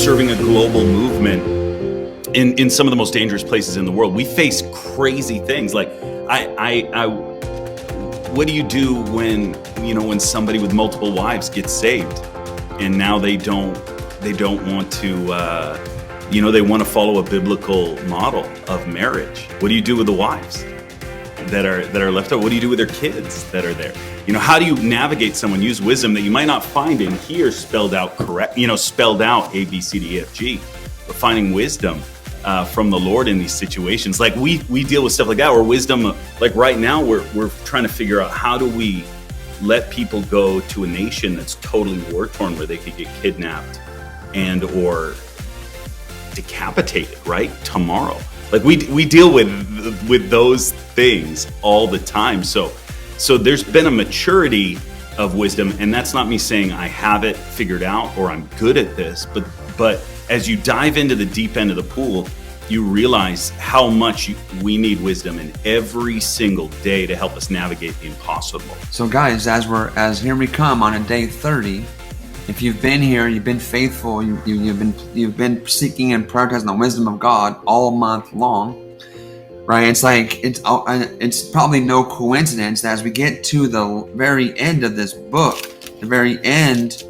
serving a global movement in some of the most dangerous places in the world. We face crazy things. Like, what do you do when somebody with multiple wives gets saved, and now they don't want to, they want to follow a biblical model of marriage? What do you do with the wives that are left out? What do you do with their kids that are there? How do you navigate someone? Use wisdom that you might not find in here spelled out correct, spelled out A, B, C, D, E, F, G, but finding wisdom from the Lord in these situations. Like we deal with stuff like that, or wisdom. Like right now, we're trying to figure out how do we let people go to a nation that's totally war torn, where they could get kidnapped and or decapitated right tomorrow. Like we deal with those things all the time. So there's been a maturity of wisdom, and that's not me saying I have it figured out or I'm good at this, but as you dive into the deep end of the pool, you realize how much we need wisdom in every single day to help us navigate the impossible. So guys, as here we come on a day 30. If you've been here, you've been faithful, you've been seeking and prioritizing the wisdom of God all month long, right? It's probably no coincidence that as we get to the very end of this book, the very end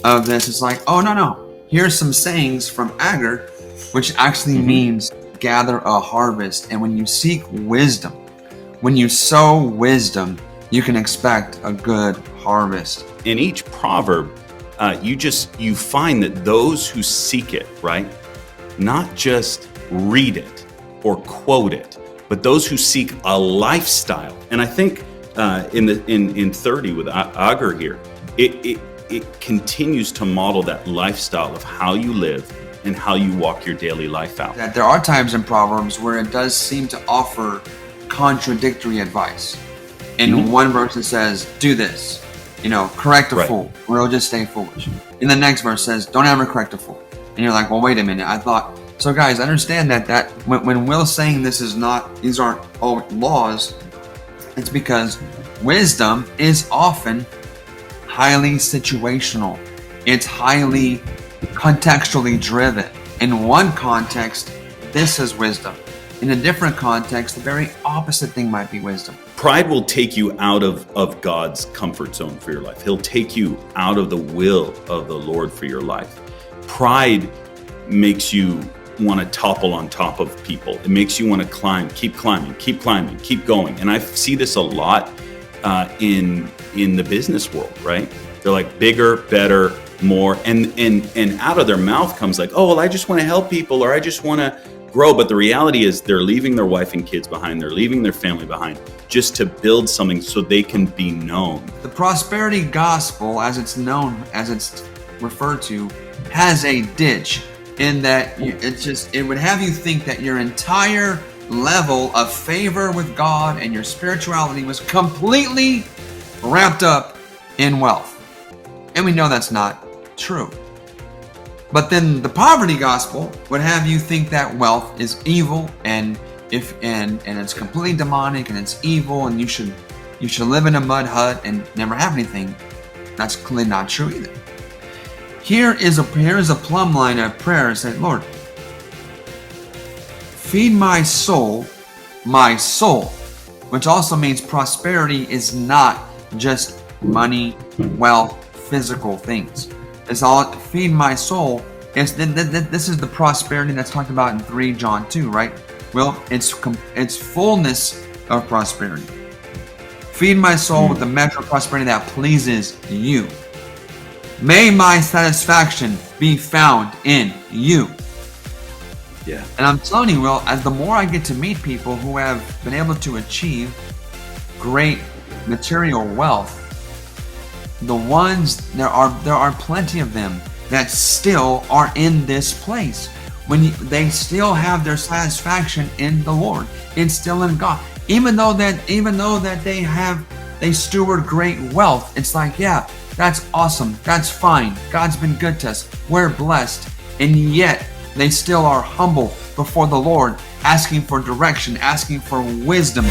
of this, it's like, oh no, here's some sayings from Agur, which actually means gather a harvest. And when you seek wisdom, when you sow wisdom, you can expect a good harvest. In each proverb, you find that those who seek it, right, not just read it or quote it, but those who seek a lifestyle. And I think in 30 with Agur here, it continues to model that lifestyle of how you live and how you walk your daily life out. That there are times in Proverbs where it does seem to offer contradictory advice. In one verse it says, do this. Correct a fool, or he'll just stay foolish. In the next verse says, don't ever correct a fool. And you're like, well, wait a minute. I thought, so guys, understand that when Will's saying these aren't all laws, it's because wisdom is often highly situational. It's highly contextually driven. In one context, this is wisdom. In a different context, the very opposite thing might be wisdom. Pride will take you out of God's comfort zone for your life. He'll take you out of the will of the Lord for your life. Pride makes you want to topple on top of people. It makes you want to keep climbing, keep going. And I see this a lot in the business world, right? They're like bigger, better, more, and out of their mouth comes like, oh, well, I just want to help people, or I just want to grow. But the reality is they're leaving their wife and kids behind. They're leaving their family behind just to build something so they can be known. The prosperity gospel, as it's known, as it's referred to, has a ditch in that it would have you think that your entire level of favor with God and your spirituality was completely wrapped up in wealth. And we know that's not true. But then the poverty gospel would have you think that wealth is evil and it's completely demonic and it's evil and you should live in a mud hut and never have anything. That's clearly not true either. Here is a plumb line of prayer. Say, Lord, feed my soul, which also means prosperity is not just money, wealth, physical things. It's all feed my soul. This is the prosperity that's talked about in 3 John 2, right? Well, it's fullness of prosperity. Feed my soul with the measure of prosperity that pleases you. May my satisfaction be found in you. Yeah. And I'm telling you, Will, as the more I get to meet people who have been able to achieve great material wealth, there are plenty of them that still are in this place. They still have their satisfaction in the Lord. It's still in God. Even though that they steward great wealth, it's like, yeah, that's awesome. That's fine. God's been good to us. We're blessed. And yet they still are humble before the Lord, asking for direction, asking for wisdom.